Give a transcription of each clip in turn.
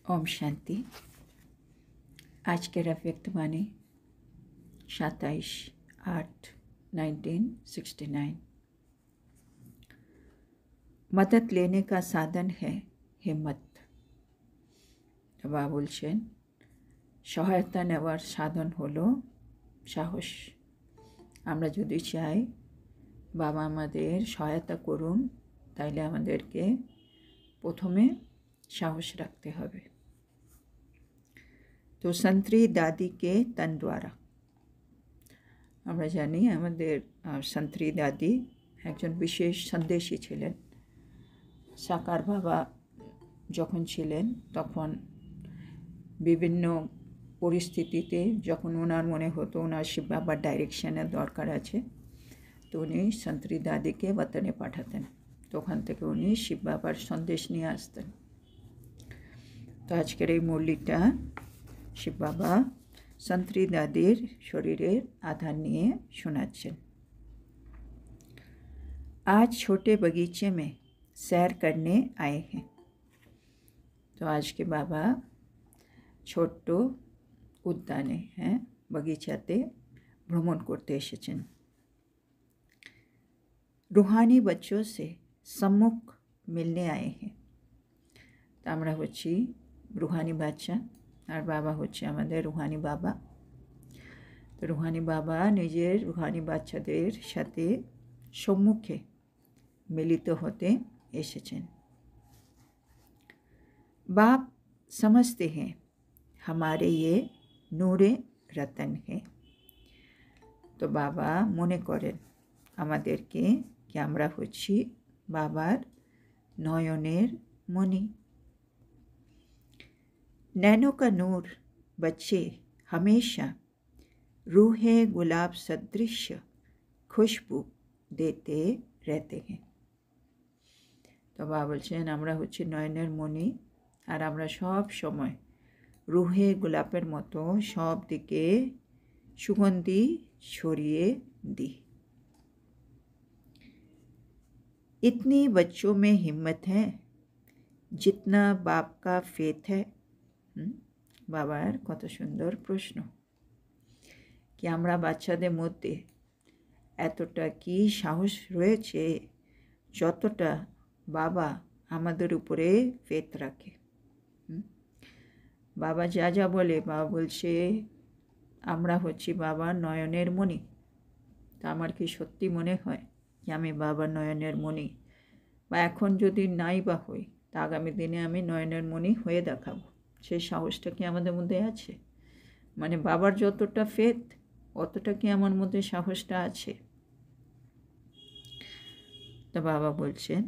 ओम शांति। आज के अव्यक्तवाणी 27/8/1969। मदद लेने का साधन है हिम्मत। বাবা বলছেন সহায়তা নেওয়ার সাধন হলো সাহস। আমরা যদি চাই বাবা আমাদের সহায়তা করুন, তাইলে আমাদেরকে প্রথমে সাহস রাখতে হবে। তো संतरी दादी के तन द्वारा আমরা জানি আমাদের संतरी दादी একজন বিশেষ সন্দেশী ছিলেন। সাকার বাবা যখন ছিলেন তখন বিভিন্ন পরিস্থিতিতে যখন ওনার মনে হতো ওনার শিব বাবার ডাইরেকশনের দরকার আছে, তো উনি संतरी দাদিকে বতনে পাঠাতেন। তো ওখান থেকে উনি শিব বাবার সন্দেশ নিয়ে আসতেন। তো আজকের এই মুরলিটা শিব বাবা संतरी दादीर शरीरेर आधार निये शोनाচ্ছেন। आज छोटे बगीचे में सैर करने आए हैं। तो आज के बाबा ছোট্ট উদ্যানে बगीचाते भ्रमण करते एसेছেন। रूहानी बच्चों से सम्मुख मिलने आए हैं। तो আমরা হচ্ছি रूहानी बाच्चा और बाबा হচ্ছে আমাদের रूहानी बाबा। तो रूहानी बाबा निजेर रूहानी बाच्चादेर साथे सम्मुखे मिलित होते एसेছেন। बाप समझते हैं हमारे ये नूरे रतन है। तो बाबा मने करें आमादेरके कि आमरा हচ্ছি बाबार नयनेर मणि। नैनो का नूर बच्चे हमेशा रूहे गुलाब सदृश खुशबू देते रहते हैं। तो बाबा बोलছেন আমরা হচ্ছি নয়নের মণি আর আমরা সব সময় রুহে গোলাপের মতো সব দিকে সুগন্ধি ছড়িয়ে দিই। इतनी बच्चों में हिम्मत है जितना बाप का फेथ है। বাবার কত সুন্দর প্রশ্ন কি আমরা বাচ্চাদের মধ্যে এতটা কি সাহস রয়েছে যতটা বাবা আমাদের উপরে ফেথ রাখে। বাবা যা যা বলে বাবা বলছে আমরা হচ্ছি বাবার নয়নের মণি। তা আমার কি সত্যি মনে হয় যে আমি বাবার নয়নের মণি, বা এখন যদি নাই বা হই তা আগামী দিনে আমি নয়নের মণি হয়ে দেখাবো? সেই সাহসটা কি আমাদের মধ্যে আছে? মানে বাবার যতটা ফেথ অতটা কি আমার মধ্যে সাহসটা আছে? তো বাবা বলছেন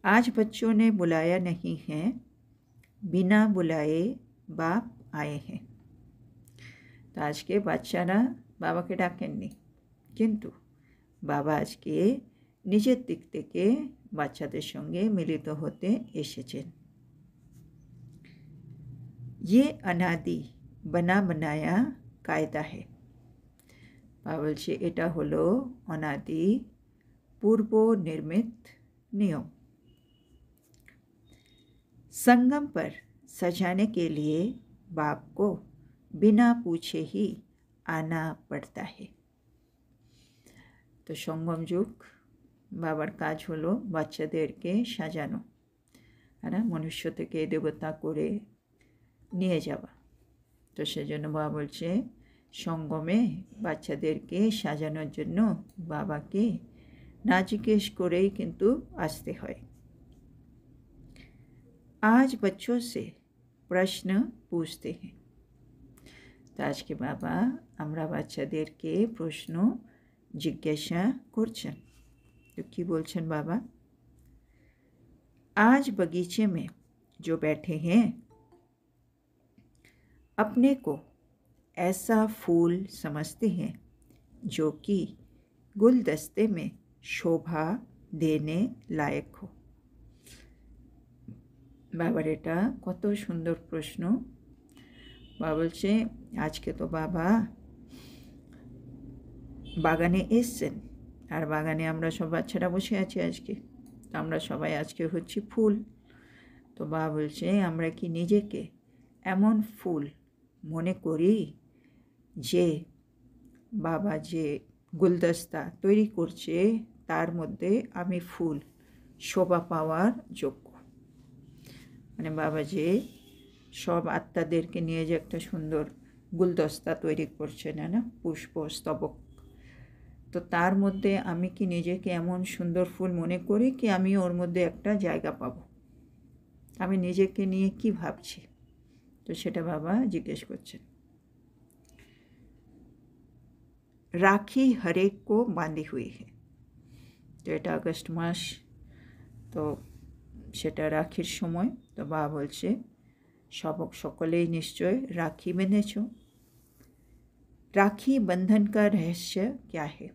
आज बच्चों ने बुलाया नहीं है, बिना बुलाए बाप आए हैं। तो आज के বাচ্চারা বাবাকে ডাকেননি, কিন্তু বাবা আজকে নিজের দিক থেকে বাচ্চাদের সঙ্গে মিলিত হতে এসেছেন। ये अनादि बना बनाया कायदा है। बाबा বলছে এটা হলো অনাদি पूर्व निर्मित नियम। संगम पर सजाने के लिए बाप को बिना पूछे ही आना पड़ता है। तो संगम যুগ বাবার কাজ হলো বাচ্চাদেরকে সাজানো, আর মনুষ্য থেকে দেবতা করে নিয়ে যাওয়া। তো সেজন্য বাবা বলছে সঙ্গমে বাচ্চাদেরকে সাজানোর জন্য বাবাকে না জিজ্ঞেস করেই কিন্তু আসতে হয়। आज बच्चों से प्रश्न पूछते हैं। तो आज के बाबा আমরা বাচ্চাদেরকে প্রশ্ন জিজ্ঞাসা করছেন। तो কি বলছেন बाबा? आज बगीचे में जो बैठे हैं अपने को ऐसा फूल समझते हैं जो कि गुलदस्ते में शोभा देने लायक हो। বাবার এটা কত সুন্দর প্রশ্ন। বাবা বলছে আজকে তো বাবা বাগানে এসছেন, আর বাগানে আমরা সব বাচ্চারা বসে আছি আজকে। তো আমরা সবাই আজকে হচ্ছি ফুল। তো তো বাবা বলছে আমরা কি নিজেকে এমন ফুল মনে করি যে বাবা যে গুলদস্তা তৈরি করছে তার মধ্যে আমি ফুল শোভা পাওয়ার যোগ্য। মানে বাবা যে সব আত্মাদেরকে নিয়ে যে একটা সুন্দর গুলদস্তা তৈরি করছেন, না পুষ্প স্তবক, তো তার মধ্যে আমি কি নিজেকে এমন সুন্দর ফুল মনে করি কি আমি ওর মধ্যে একটা জায়গা পাবো? আমি নিজেকে নিয়ে কি ভাবছি? তো সেটা বাবা জিজ্ঞেস করছেন। রাখি হরেক কো বাঁধি হুই হে। তো এটা আগস্ট মাস, তো সেটা রাখির সময়। তো বাবা বলছে সকলেই নিশ্চয় রাখি বেঁধেছ। রাখি বন্ধন কা রহস্য क्या है?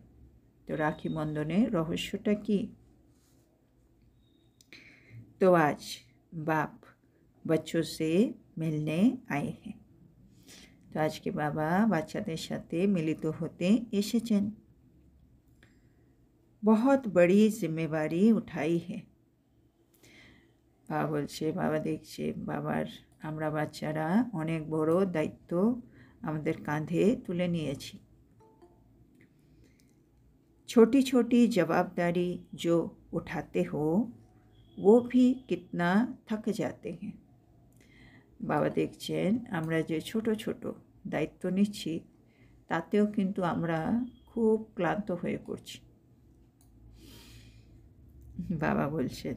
তো রাখি বন্ধনের রহস্যটা কি? तो आज बाप बच्चों से मिलने आए हैं। तो आज के बाबा বাচ্চাদের সাথে মিলিত হতে এসেছেন। बहुत बड़ी जिम्मेवारी उठाई है। বাবা বলছে, বাবা দেখছে বাবার আমরা বাচ্চারা অনেক বড় দায়িত্ব আমাদের কাঁধে তুলে নিয়েছি। छोटी छोटी जवाबदारी जो उठाते हो वो भी कितना थक जाते हैं। বাবা দেখছেন আমরা যে ছোট ছোট দায়িত্ব নিচ্ছি তাতেও কিন্তু আমরা খুব ক্লান্ত হয়ে পড়ছি। বাবা বলছেন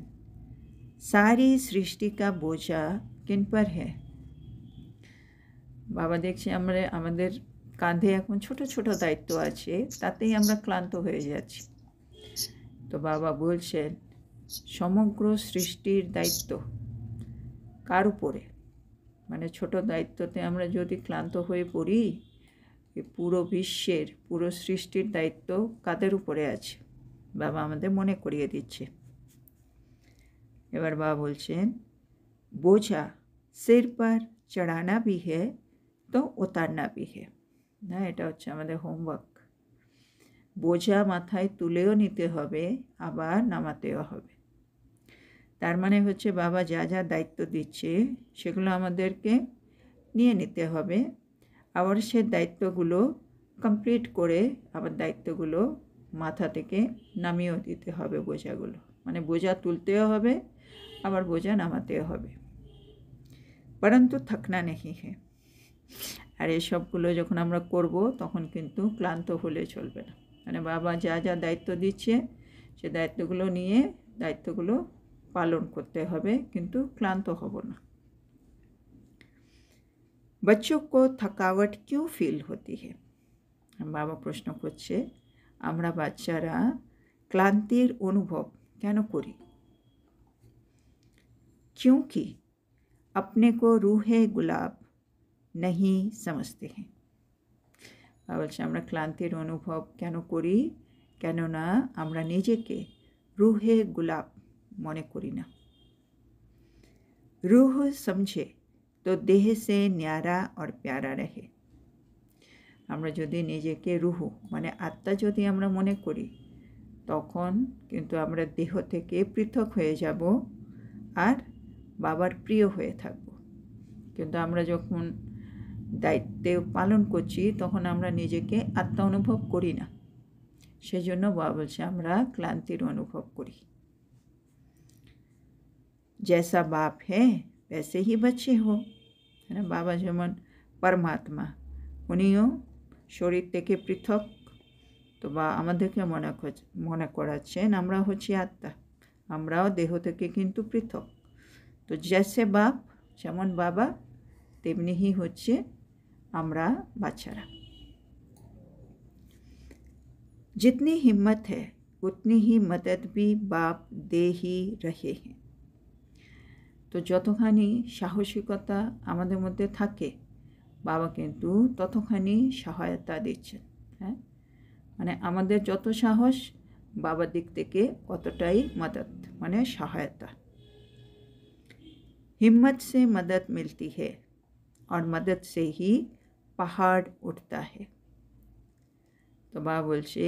सारी सृष्टि का बोझा किन पर है? বাবা দেখছি আমরা আমাদের কাঁধে এখন ছোট ছোট দায়িত্ব আছে, তাতেই আমরা ক্লান্ত হয়ে যাচ্ছি। তো বাবা বলছেন সমগ্র সৃষ্টির দায়িত্ব কার উপরে? মানে ছোট দায়িত্বতে আমরা যদি ক্লান্ত হয়ে পড়ি, পুরো বিশ্বের পুরো সৃষ্টির দায়িত্ব কাদের উপরে আছে? বাবা আমাদের মনে করিয়ে দিচ্ছে। এবার বাবা বলছেন বোঝা सिर पर चढ़ाना भी है तो उतारना भी है। না, এটা হচ্ছে আমাদের হোমওয়ার্ক। বোঝা মাথায় তুলেও নিতে হবে, আবার নামাতেও হবে। তার মানে হচ্ছে বাবা যা যা দায়িত্ব দিচ্ছে সেগুলো আমাদেরকে নিয়ে নিতে হবে, আবার সে দায়িত্বগুলো কমপ্লিট করে আবার দায়িত্বগুলো মাথা থেকে নামিয়েও দিতে হবে বোঝাগুলো। মানে বোঝা তুলতেও হবে, আবার বোঝা নামাতেও হবে। পরন্তু থকনা নেই হে। আর এসবগুলো যখন আমরা করব তখন কিন্তু ক্লান্ত হলে চলবে না। মানে বাবা যা যা দায়িত্ব দিচ্ছে সে দায়িত্বগুলো নিয়ে দায়িত্বগুলো পালন করতে হবে, কিন্তু ক্লান্ত হব না। बच्चों को थकावट क्यों फील होती है? বাবা প্রশ্ন করছে আমরা বাচ্চারা ক্লান্তির অনুভব কেন করি? क्योंकि अपने को रूहे गुलाब नहीं समझते हैं। বলছে আমরা ক্লান্তির অনুভব কেন করি? কেননা আমরা নিজেকে রুহে গুলাব মনে করি না। रूह समझे तो देह से न्यारा और प्यारा रहे। আমরা যদি নিজেকে রুহ মানে আত্মা যদি আমরা মনে করি তখন কিন্তু আমরা দেহ থেকে পৃথক হয়ে যাব আর বাবার প্রিয় হয়ে থাকব। কিন্তু আমরা যখন দায়িত্ব পালন করছি তখন আমরা নিজেকে আত্মা অনুভব করি না, সেজন্য বাবা বলছে আমরা ক্লান্তির অনুভব করি। जैसा बाप है वैसे ही बच्चे हो। है ना, बाबा যেমন পরমাত্মা উনিও শরীর থেকে পৃথক, তো বা আমাদেরকে মনে করাচ্ছেন আমরা হচ্ছি আত্মা, আমরাও দেহ থেকে কিন্তু পৃথক। তো जैसे बाप যেমন বাবা তেমনি ही হচ্ছে আমরা বাচ্চারা। जितनी हिम्मत है उतनी ही मदद भी बाप दे ही रहे हैं। তো যতখানি সাহসিকতা আমাদের মধ্যে থাকে বাবা কিন্তু ততখানি সহায়তা দিচ্ছেন। হ্যাঁ, মানে আমাদের যত সাহস বাবার দিক থেকে কতটাই মদত মানে সহায়তা। हिम्मत से मदद मिलती है और मदद से ही पहाड़ उठता है। তো বাবা বলছে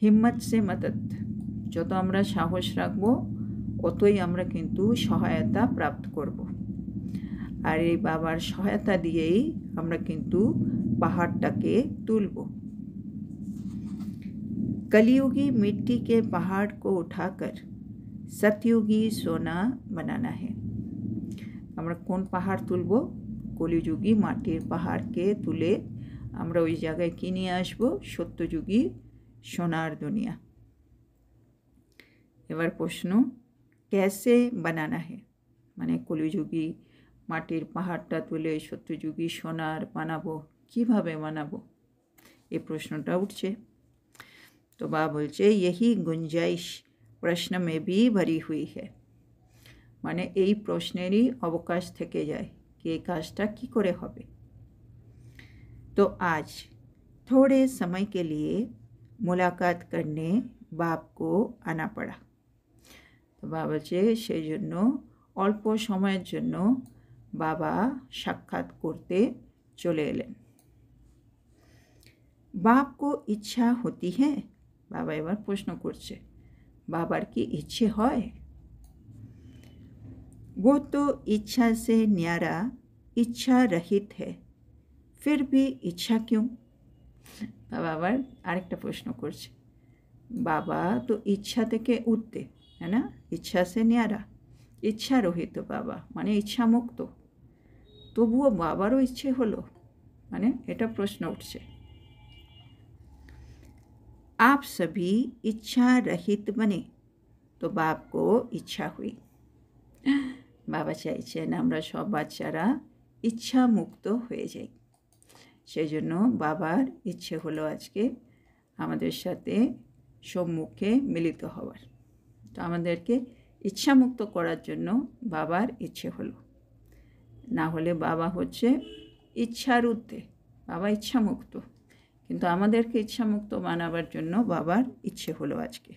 হিম্মত সে মদত, যত আমরা সাহস রাখবো অতই আমরা কিন্তু সহায়তা প্রাপ্ত করব। আর এই বাবার সহায়তা দিয়েই আমরা কিন্তু পাহাড়টাকে তুলব। कलयुगी मिट्टी के पहाड़ को उठाकर सतयुगी सोना बनाना है। আমরা কোন পাহাড় তুলব? কলিযুগী মাটির পাহাড়কে তুলে আমরা ওই জায়গায় কি নিয়ে আসবো? সত্যযুগী সোনার দুনিয়া। এবার প্রশ্ন, कैसे बनाना है, মানে কলিযুগী মাটির পাহাড়টা তুলে সত্যযুগী সোনার বানাবো, কিভাবে বানাবো, এই প্রশ্নটা উঠছে। তো বাবা বলছে यही गुंजाइश प्रश्न में भी भरी हुई है, মানে এই প্রশ্নেরই অবকাশ থেকে যায় कि এই কাজটা কি করে হবে। तो आज थोड़े समय के लिए मुलाकात करने बाप को आना पड़ा। তো বাবা বলছে সেই জন্য অল্প সময়ের জন্য বাবা সাক্ষাৎ করতে চলে এলেন। बाप को इच्छा होती है, বাবা এবার প্রশ্ন করছে বাবার কি ইচ্ছে হয়? वो तो इच्छा से न्यारा इच्छा रहित है, फिर भी इच्छा क्यों? বাবা আবার আরেকটা প্রশ্ন করছে, বাবা তো ইচ্ছা থেকে উঠতে, হ্যাঁ না, ইচ্ছা সে ন্যারা, ইচ্ছা রহিত বাবা মানে ইচ্ছা মুক্ত, তবুও বাবারও ইচ্ছে হলো, মানে এটা প্রশ্ন উঠছে। आप सभी इच्छा रहित बने तो बाप को इच्छा हुई। বাবা চাইছেন আমরা সব বাচ্চারা ইচ্ছা মুক্ত হয়ে যাই, সেই জন্য বাবার ইচ্ছে হলো আজকে আমাদের সাথে সম্মুখে মিলিত হওয়ার। তো আমাদেরকে ইচ্ছা মুক্ত করার জন্য বাবার ইচ্ছে হলো, না হলে বাবা হচ্ছে ইচ্ছার ঊর্ধ্বে, বাবা ইচ্ছা মুক্ত, কিন্তু আমাদেরকে ইচ্ছা মুক্ত বানাবার জন্য বাবার ইচ্ছে হলো আজকে।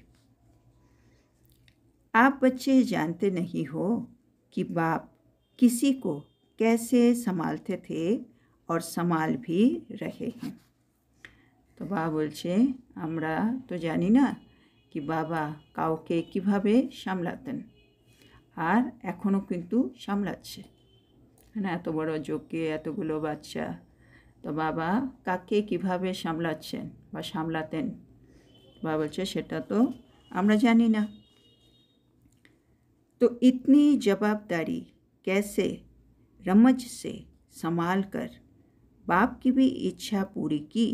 आप बच्चे जानते नहीं हो कि बाप किसी को कैसे संभालते थे और संभाल भी रहे हैं। তো বাবা বলছে আমরা তো জানি না কি বাবা কাউকে কিভাবে সামলাতেন, আর এখনও কিন্তু সামলাচ্ছে, না এত বড় যজ্ঞে এতগুলো বাচ্চা, তো বাবা কাকে কিভাবে সামলাচ্ছেন বা সামলাতেন, বাবা বলছে সেটা তো আমরা জানি না। तो इतनी जवाबदारी कैसे रमज से संभाल कर बाप की भी इच्छा पूरी की,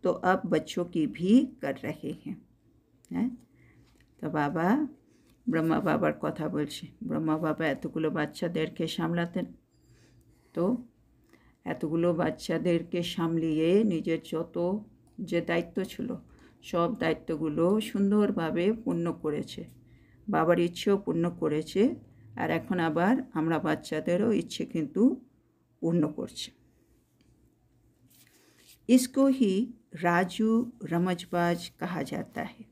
तो अब बच्चों की भी कर रहे हैं। তো বাবা ব্রহ্মা বাবার কথা বলছে, ব্রহ্মা বাবা এতগুলো বাচ্চাদেরকে সামলাতেন, তো এতগুলো বাচ্চাদেরকে সামলিয়ে নিজের যত যে দায়িত্ব ছিল সব দায়িত্বগুলো সুন্দরভাবে পূর্ণ করেছে, বাবার ইচ্ছেও পূর্ণ করেছে, আর এখন আবার আমরা বাচ্চাদেরও ইচ্ছে কিন্তু পূর্ণ করছে। इसको ही রাজু রমজবাজ কাহা जाता है।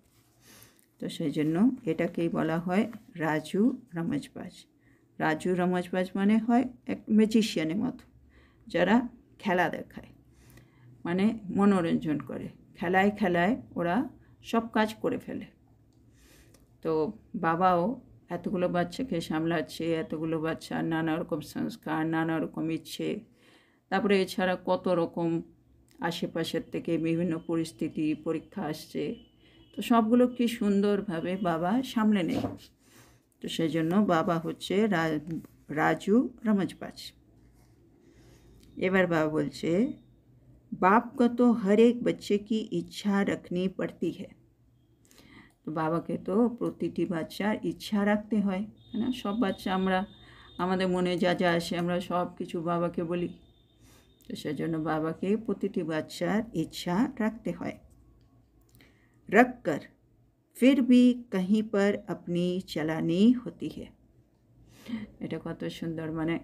তো সেই জন্য এটাকেই বলা হয় রাজু রমজবাজ। রাজু রমজবাজ মানে হয় এক ম্যাজিশিয়ানের মতো, যারা খেলা দেখায়, মানে মনোরঞ্জন করে, খেলায় খেলায় ওরা সব কাজ করে ফেলে। তো বাবাও এতগুলো বাচ্চাকে সামলাচ্ছে, এতগুলো বাচ্চা নানা রকম সংস্কার, নানা রকম ইচ্ছে, তারপরে এছাড়া কত রকম আশেপাশের থেকে বিভিন্ন পরিস্থিতি পরীক্ষা আসছে, তো সবগুলো কি সুন্দরভাবে বাবা সামলে নেয়। তো সেই জন্য বাবা হচ্ছে রাজু রমজবাজ। এবার বাবা বলছে बाप को तो हर एक बच्चे की इच्छा रखनी पड़ती है। তো বাবাকে তো প্রতিটি বাচ্চার ইচ্ছা রাখতে হয়, না, সব বাচ্চা আমরা আমাদের মনে যা যা আসে আমরা সব কিছু বাবাকে বলি, তো সেজন্য বাবাকে প্রতিটি বাচ্চার ইচ্ছা রাখতে হয়। रख कर फिर भी कहीं पर अपनी चलानी होती है। এটা কত সুন্দর, মানে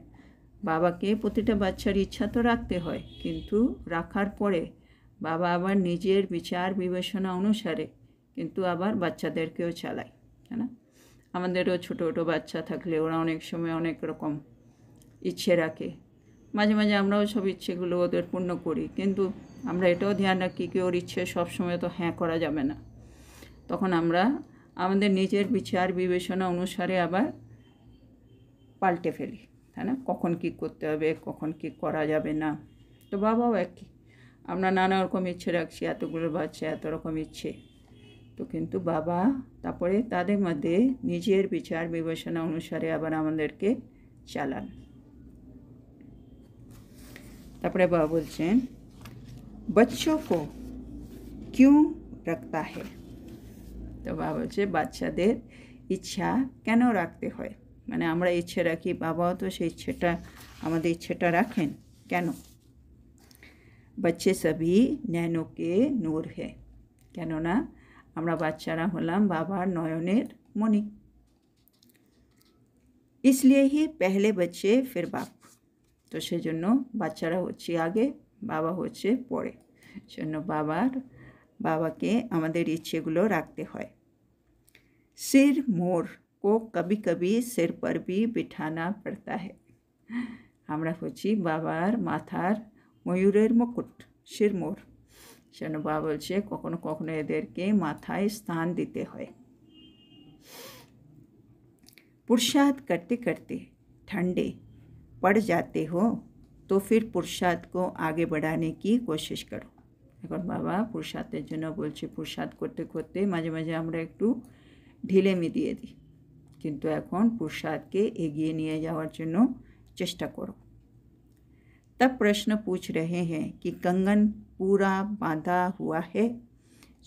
বাবাকে প্রতিটা বাচ্চার ইচ্ছা তো রাখতে হয়, কিন্তু রাখার পরে বাবা আবার নিজের বিচার বিবেচনা অনুসারে কিন্তু আবার বাচ্চাদেরকেও চালায়, তাই না। আমাদেরও ছোটো ছোটো বাচ্চা থাকলে ওরা অনেক সময় অনেক রকম ইচ্ছে রাখে, মাঝে মাঝে আমরাও সব ইচ্ছেগুলো ওদের পূর্ণ করি, কিন্তু আমরা এটাও ধ্যান রাখি কি ওর ইচ্ছে সবসময় তো হ্যাঁ করা যাবে না, তখন আমরা আমাদের নিজের বিচার বিবেচনা অনুসারে আবার পাল্টে ফেলি, তাই না? কখন কী করতে হবে, কখন কী করা যাবে না। তো বাবাও একই, আমরা নানা রকম ইচ্ছে রাখছি, এতগুলো বাচ্চা, এত রকম ইচ্ছে। তো কিন্তু বাবা তারপরে তাদের মধ্যে নিজের বিচার বিবেচনা অনুসারে আবার আমাদেরকে চালান। তারপরে বাবা বলছেন, बच्चों को क्यों रखता है। তো বাবা বলছে বাচ্চাদের ইচ্ছা কেন রাখতে হয়, মানে আমরা ইচ্ছে রাখি, বাবাও তো সেই ইচ্ছেটা, আমাদের ইচ্ছেটা রাখেন কেন। बच्चे सभी नैनों के नूर है, কেননা আমরা বাচ্চারা হলাম বাবার নয়নের মণি। इसलिए ही पहले बच्चे फिर बाप, তো সেজন্য বাচ্চারা হচ্ছে আগে, বাবা হচ্ছে পরে। সেজন্য বাবাকে আমাদের ইচ্ছেগুলো রাখতে হয়। सिर मोर को कभी कभी सिर पर भी बिठाना पड़ता है, আমরা হচ্ছি বাবার মাথার ময়ূরের মুকুট, শির মোর। সেজন্য বাবা বলছে কখনো কখনো এদেরকে মাথায় স্থান দিতে হয়। पुरुषार्थ करते करते ठंडे पड़ जाते हो तो फिर पुरुषार्थ को आगे बढ़ाने की कोशिश करो। এখন বাবা পুরুষার্থের জন্য বলছে, পুরুষার্থ করতে করতে মাঝে মাঝে আমরা একটু ঢিলেমি দিয়ে দিই, কিন্তু এখন পুরুষার্থকে এগিয়ে নিয়ে যাওয়ার জন্য চেষ্টা করো। तब प्रश्न पूछ रहे हैं कि कंगन पूरा बांधा हुआ है,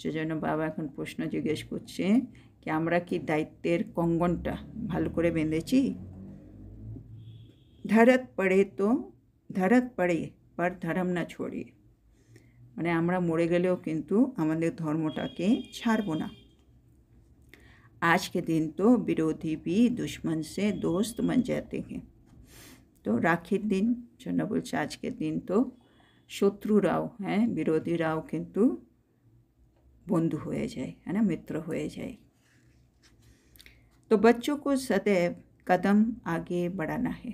সেজন্য বাবা এখন প্রশ্ন জিজ্ঞেস করছে कि আমরা কি দায়িত্বের কঙ্গনটা ভালো করে বেঁধেছি। धरत पड़े पर धर्म ना छोड़िए, মানে আমরা মরে গেলেও কিন্তু আমাদের ধর্মটাকে ছাড়ব না। आज के दिन तो विरोधी भी दुश्मन से दोस्त बन जाते हैं, তো রাখির দিন জন্য বলছে আজকের দিন তো শত্রুরাও, হ্যাঁ, বিরোধীরাও কিন্তু বন্ধু হয়ে যায়, है ना, মিত্র হয়ে যায়। তো बच्चों को सदैव कदम आगे बढ़ाना है,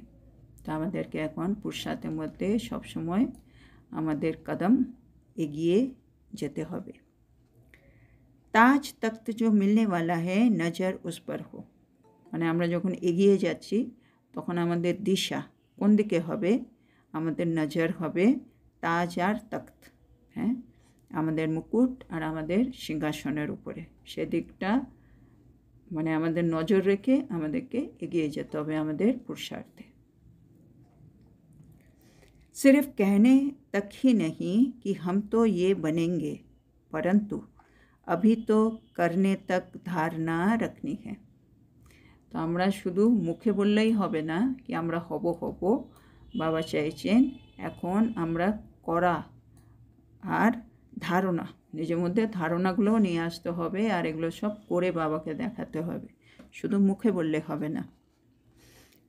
তো আমাদেরকে এখন পুরুষার্থের মধ্যে সবসময় আমাদের কদম এগিয়ে যেতে হবে। ताज तख्त जो मिलने वाला है नज़र उस पर हो, মানে আমরা যখন এগিয়ে যাচ্ছি তখন আমাদের দিশা কোন দিকে হবে, আমাদের নজর হবে তাজ আর তখ্ত, হ্যাঁ, আমাদের মুকুট আর আমাদের সিংহাসনের উপরে, সেদিকটা মানে আমাদের নজর রেখে আমাদেরকে এগিয়ে যেতে হবে আমাদের পুরুষার্থে। सिर्फ कहने तक ही नहीं कि हम तो ये बनेंगे, परंतु अभी तो करने तक धारणा रखनी है, তো আমরা শুধু মুখে বললেই হবে না কি আমরা হব। বাবা চাইছেন এখন আমরা করা আর ধারণা, নিজের মধ্যে ধারণাগুলোও নিয়ে আসতে হবে, আর এগুলো সব করে বাবাকে দেখাতে হবে, শুধু মুখে বললে হবে না।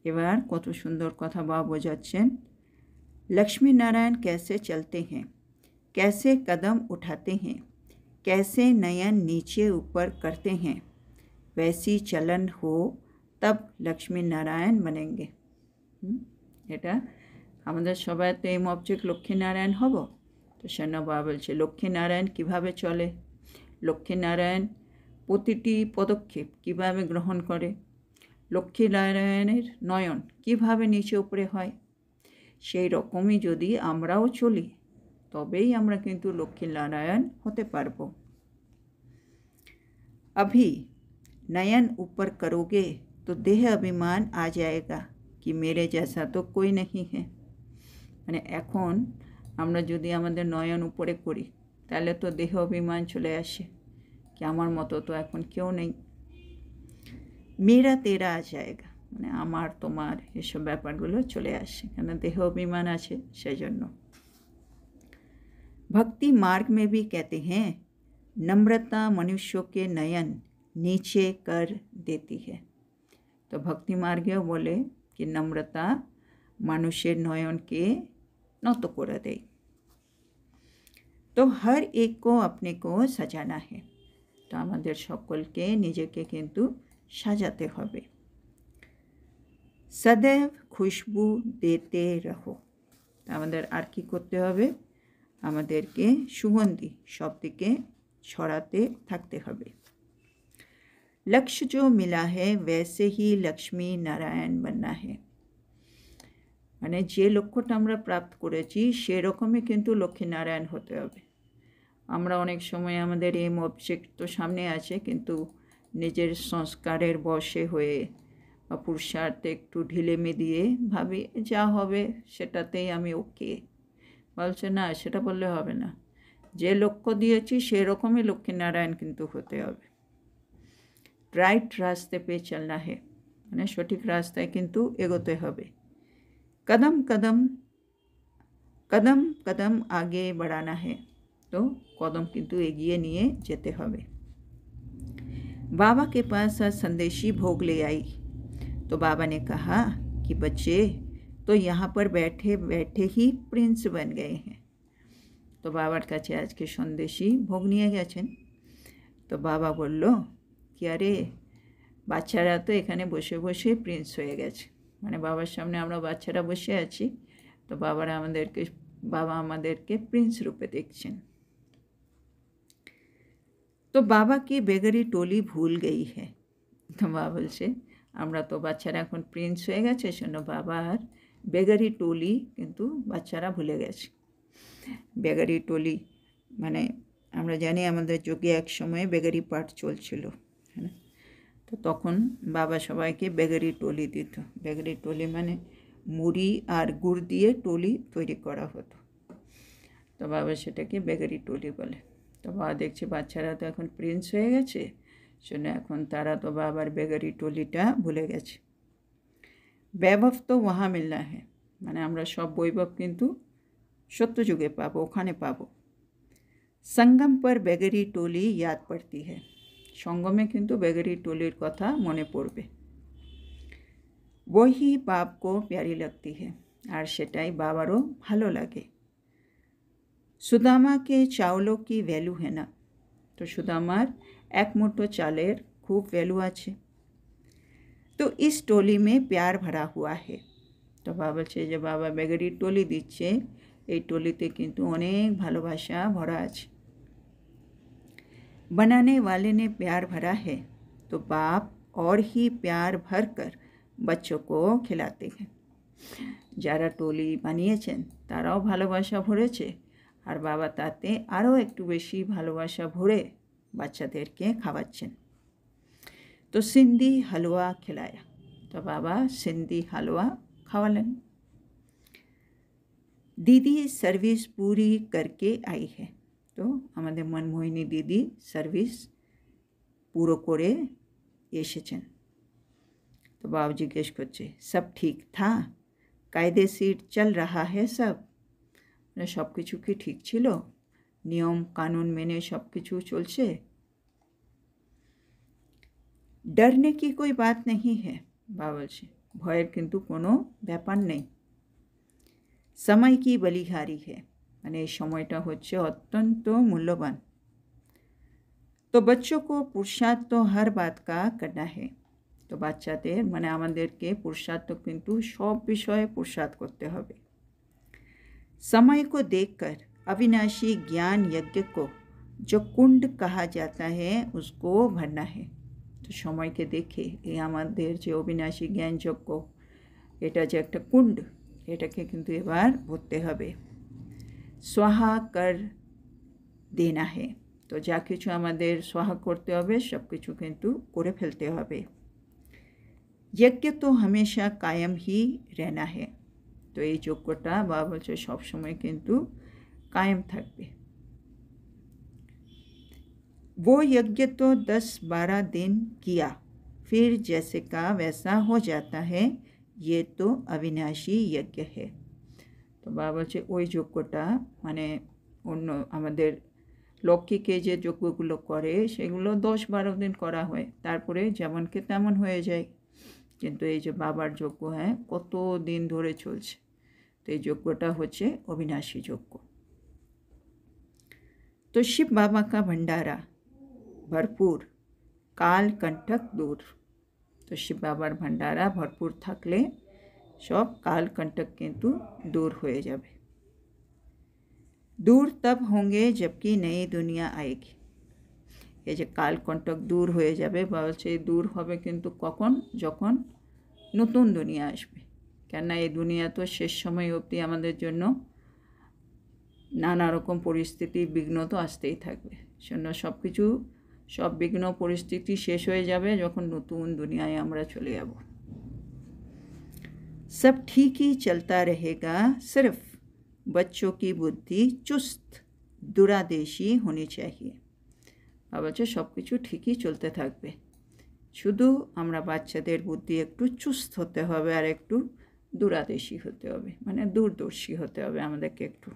এবার কত সুন্দর কথা বাবা বোঝাচ্ছেন। लक्ष्मी नारायण कैसे चलते हैं, कैसे कदम उठाते हैं, कैसे नयन नीचे ऊपर करते हैं, वैसी चलन हो तब लक्ष्मी नारायण बनेंगे। এটা আমাদের সবাই তো এম অবজেক্ট লক্ষ্মীনারায়ণ হব, তো সেজন্য বাবা বলছে লক্ষ্মীনারায়ণ কীভাবে চলে, লক্ষ্মীনারায়ণ প্রতিটি পদক্ষেপ কীভাবে গ্রহণ করে, লক্ষ্মীনারায়ণের নয়ন কীভাবে নিচে উপরে হয়, সেই রকমই যদি আমরাও চলি তবেই আমরা কিন্তু লক্ষ্মীনারায়ণ হতে পারব। अभी नयन ऊपर करोगे तो देह अभिमान आ जाएगा कि मेरे जैसा तो कोई नहीं है, মানে এখন আমরা যদি আমাদের নয়ন উপরে করি তাহলে তো দেহ অভিমান চলে আসে কি আমার মতো তো এখন কেউ নেই। মেরা তেরা आ जाएगा, মানে আমার তোমার এসব ব্যাপারগুলো চলে আসে, কেন দেহ অভিমান আছে সেই জন্য। भक्ति मार्ग में भी कहते हैं नम्रता मनुष्यों के नयन नीचे कर देती है, तो भक्ति मार्गेও বলে कि নম্রতা মানুষের নয়নকে নত করে দেয়। तो हर एक को अपने को सजाना है, তো আমাদের সকলকে নিজেকে কিন্তু সাজাতে হবে। सदैव खुशबू देते रहो, আমাদের আর কি করতে হবে, আমাদেরকে সুগন্ধি সব দিকে ছড়াতে থাকতে হবে। लक्ष्य जो मिला है वैसे ही लक्ष्मी नारायण बनना है। মানে যে লক্ষ্যটা আমরা প্রাপ্ত করেছি সেরকমই কিন্তু লক্ষ্মীনারায়ণ হতে হবে। আমরা অনেক সময় আমাদের এম অবজেক্ট তো সামনে আছে, কিন্তু নিজের সংস্কারের বশে হয়ে বা পুরুষার্থে একটু ঢিলেমি দিয়ে ভাবি যা হবে সেটাতেই আমি ওকে। বলছে না, সেটা বললে হবে না। যে লক্ষ্য দিয়েছি সেরকমই লক্ষ্মীনারায়ণ কিন্তু হতে হবে। রাইট রাস্তে পে চলনা হে, মানে সঠিক রাস্তায় কিন্তু এগোতে হবে। कदम कदम कदम कदम आगे बढ़ाना है, तो कदम किंतु एगिए निये जेते हवे। बाबा के पास संदेशी भोग ले आई तो बाबा ने कहा कि बच्चे तो यहाँ पर बैठे बैठे ही प्रिंस बन गए हैं। तो बाबार काछे आज के संदेशी भोग निये गेछेन। तो बाबा बोल्लो कि अरे बाच्चारा तो एखाने बसे बसे प्रिंस हये गेछे। মানে বাবার সামনে আমরা বাচ্চারা বসে আছি, তো বাবা আমাদেরকে প্রিন্স রূপে দেখছেন। তো বাবা কি বেগারি টোলি ভুল গই হ্যাঁ। তো বাবা বলছে আমরা তো বাচ্চারা এখন প্রিন্স হয়ে গেছে, সেজন্য বাবা আর বেগারি টোলি কিন্তু বাচ্চারা ভুলে গেছে। বেগারি টোলি মানে আমরা জানি আমাদের যুগে এক সময় বেগারি পাঠ চলছিল, হ্যাঁ। তো তখন বাবা সবাইকে বেগারি টলি দিত। বেগারি টলি মানে মুড়ি আর গুড় দিয়ে টলি তৈরি করা হতো, তো বাবা সেটাকে বেগারি টলি বলে। তো বাবা দেখছে বাচ্চারা তো এখন প্রিন্স হয়ে গেছে, সেজন্য এখন তারা তো বাবার বেগারি টলিটা ভুলে গেছে। বৈভব তো ওহা মিলনা হ্যাঁ, মানে আমরা সব বৈভব কিন্তু সত্যযুগে পাবো, ওখানে পাবো। সঙ্গম পর বেগারি টলি ইয়াদ পড়তি হ্যাঁ, সঙ্গমে কিন্তু বেগারি টলির কথা মনে পড়বে। वही बाप को प्यारी लगती है, और सेटाई बाबारो भालो लागे। सुदामा के चावलों की वैल्यू है ना, तो सुदामार एक मुठो चालेर खूब वैल्यू आछे। तो इस टोली में प्यार भरा हुआ है। तो बाबा से जो बाबा बेगारी टोली दिच्छे, এই टोलीते किन्तु अनेक भालोबासा भरा आछे। बनाने वाले ने प्यार भरा है, तो बाप और ही प्यार भर कर बच्चों को खिलाते हैं। যারা टोली বানিয়েছেন তারাও ভালোবাসা ভরেছে, আর বাবা তাতে আরও একটু বেশি ভালোবাসা ভরে বাচ্চাদেরকে খাওয়াচ্ছেন। তো সিন্দি হালুয়া খিলায়া, তো বাবা সিন্দি হালুয়া খাওয়ালেন। दीदी सर्विस पूरी करके आई है, तो আমাদের মনমোহিনী দিদি সার্ভিস পুরো করে এসেছেন। तो बाबू जिज्ञेस करছে सब ठीक था, कायदेशीर चल रहा है सब, মানে সব কিছু কি ঠিক ছিল, নিয়ম কানুন মেনে সব কিছু চলছে। डरने की कोई बात नहीं है, বাবা বলছে ভয়ের কিন্তু কোনো ব্যাপার নেই। समय की बलिहारी है, মানে এই সময়টা হচ্ছে অত্যন্ত মূল্যবান। तो बच्चों को पुरुषार्थ तो हर बात का करना है, तो বাচ্চাদের মানে আমাদেরকে পুরুষার্থ কিন্তু সব বিষয়ে পুরুষার্থ করতে হবে। समय को देखकर अविनाशी ज्ञान यज्ञ को जो कुंड कहा जाता है उसको भरना है। तो সময়কে দেখে এই আমাদের যে অবিনাশী জ্ঞান যজ্ঞ, এটা যে একটা কুণ্ড, এটাকে কিন্তু এবার ভরতে হবে। स्वाहा कर देना है, তো যা কিছু আমাদের स्वाहा করতে হবে সব কিছু কিন্তু করে ফেলতে হবে। यज्ञ तो हमेशा कायम ही रहना है, तो এই যজ্ঞটা বাবা বলছে সবসময় কিন্তু কায়েম থাকবে। वो यज्ञ तो 10-12 दिन किया, फिर जैसे का वैसा हो जाता है, ये तो अविनाशी यज्ञ है। तो বাবা বলছে ওই যজ্ঞটা মানে অন্য আমাদের লৌকিকে যে যজ্ঞগুলো করে সেগুলো 10-12 দিন করা হয়, তারপরে যেমনকে তেমন হয়ে যায়। কিন্তু এই যে বাবার যজ্ঞ, হ্যাঁ, কত দিন ধরে চলছে, তো এই যজ্ঞটা হচ্ছে অবিনাশী যজ্ঞ। तो शिव बाबा का भंडारा भरपूर, काल कंटक दूर, तो शिव बाबार भंडारा भरपूर থাকলে সব काल कंटक किन्तु दूर হয়ে যাবে। दूर तब होंगे जबकि नई दुनिया आएगी, এই যে কালকণ্টক দূর হয়ে যাবে, বাবা বলছে এই দূর হবে কিন্তু কখন, যখন নতুন দুনিয়া আসবে। কেননা এই দুনিয়া তো শেষ সময় অবধি আমাদের জন্য নানা রকম পরিস্থিতি বিঘ্ন তো আসতেই থাকবে। জন্য সব বিঘ্ন পরিস্থিতি শেষ হয়ে যাবে যখন নতুন দুনিয়ায় আমরা চলে যাব। सब ठीक ही चलता रहेगा, सिर्फ बच्चों की बुद्धि चुस्त दूरादेशी होनी चाहिए। বাবা বলছে সব কিছু ঠিকই চলতে থাকবে, শুধু আমরা বাচ্চাদের বুদ্ধি একটু চুস্ত হতে হবে আর একটু दूरादेशी হতে হবে, মানে दूरदर्शी হতে হবে আমাদেরকে একটু।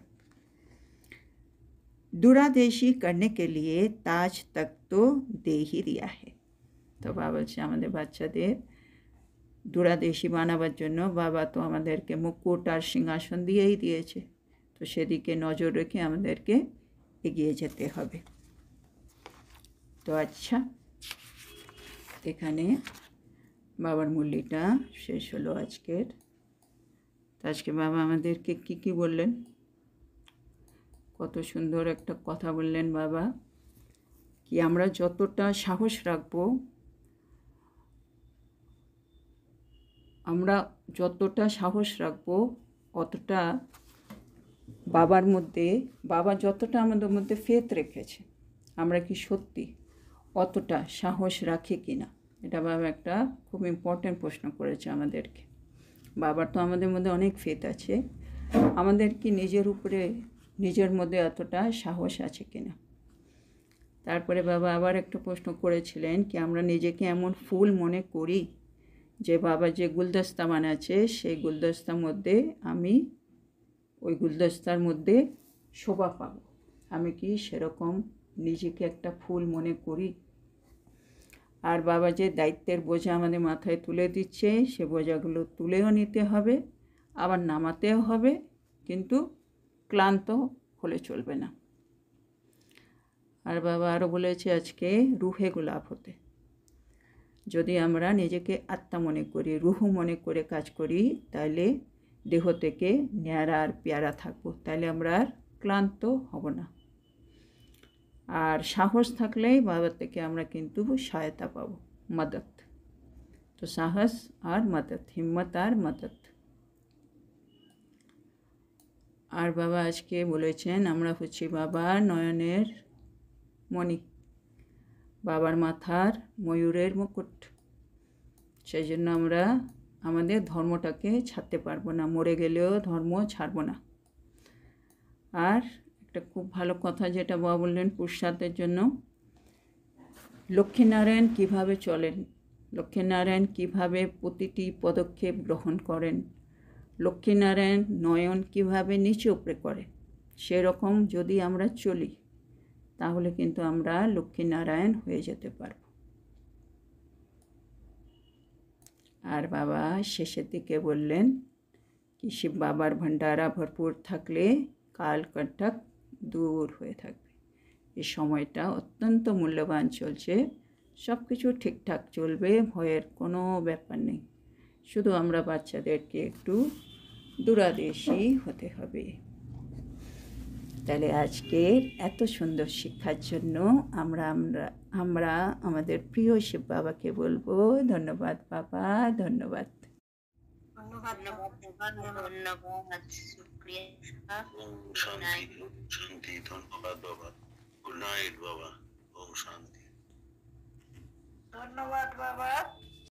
दूरादेशी करने के लिए ताज तक तो दे ही दिया है। তো বাবা বলছে আমাদের বাচ্চাদের दूरादेशी বানাবার জন্য বাবা তো আমাদেরকে মুকুট আর সিংহাসন দিয়েই দিয়েছে, তো সেদিকে নজর রেখে আমাদেরকে এগিয়ে যেতে হবে। তো আচ্ছা, এখানে বাবার মুরলিটা শেষ হলো আজকের। তো আজকে বাবা আমাদেরকে কি বললেন, কত সুন্দর একটা কথা বললেন বাবা, কি আমরা যতটা সাহস রাখবো, অতটা বাবার মধ্যে, বাবা যতটা আমাদের মধ্যে ফেথ রেখেছে, আমরা কি সত্যি অতটা সাহস রাখি কি না, এটা বাবা একটা খুব ইম্পর্ট্যান্ট প্রশ্ন করেছে আমাদেরকে। বাবার তো আমাদের মধ্যে অনেক ফেথ আছে, আমাদের কি নিজের মধ্যে এতটা সাহস আছে কি না। তারপরে বাবা আবার একটা প্রশ্ন করেছিলেন কি আমরা নিজেকে এমন ফুল মনে করি যে বাবা যে গুলদস্তা বানাচ্ছে সেই গুলদস্তার মধ্যে আমি ওই গুলদস্তার মধ্যে শোভা পাব, আমি কি সেরকম নিজেকে একটা ফুল মনে করি। আর বাবা যে দায়িত্বের বোঝা আমাদের মাথায় তুলে দিচ্ছে, সে বোঝাগুলো তুলেও নিতে হবে, আবার নামাতেও হবে, কিন্তু ক্লান্ত হলে চলবে না। আর বাবা আরও বলেছে আজকে রুহে গোলাপ হতে, যদি আমরা নিজেকে আত্মা মনে করি, রুহ মনে করে কাজ করি, তাহলে দেহ থেকে ন্যাড়া আর পেয়ারা থাকবো, তাহলে আমরা আর ক্লান্ত হব না। আর সাহস থাকলেই বাবার থেকে আমরা কিন্তু সহায়তা পাবো, মদত। তো সাহস আর মদত, হিম্মত আর মদত। আর বাবা আজকে বলেছেন আমরা হচ্ছি বাবার নয়নের মণি, বাবার মাথার ময়ূরের মুকুট। সেই জন্য আমরা আমাদের ধর্মটাকে ছাড়তে পারবো না, মরে গেলেও ধর্ম ছাড়বো না। আর একটা খুব ভালো কথা যেটা বাবা বললেন পুরুষার্থের জন্য, লক্ষ্মীনারায়ণ কীভাবে চলেন, লক্ষ্মীনারায়ণ কীভাবে প্রতিটি পদক্ষেপ গ্রহণ করেন, লক্ষ্মীনারায়ণ নয়ন কীভাবে নিচে উপরে করে, সেরকম যদি আমরা চলি তাহলে কিন্তু আমরা লক্ষ্মীনারায়ণ হয়ে যেতে পারব। আর বাবা শেষের দিকে বললেন কি শিব বাবার ভান্ডারা ভরপুর থাকলে কালকণ্টক দূর হয়ে থাকবে। এই সময়টা অত্যন্ত মূল্যবান চলছে, সব কিছু ঠিকঠাক চলবে, ভয়ের কোনো ব্যাপার নেই, শুধু আমরা বাচ্চাদেরকে একটু दूरादेशी হতে হবে। তাহলে আজকের এত সুন্দর শিক্ষার জন্য আমরা আমাদের প্রিয় শিব বাবাকে বলবো ধন্যবাদ বাবা, ধন্যবাদ। শান্তি, ধন্যবাদ বাবা। গুড নাইট বাবা। ওম শান্তি। ধন্যবাদ বাবা।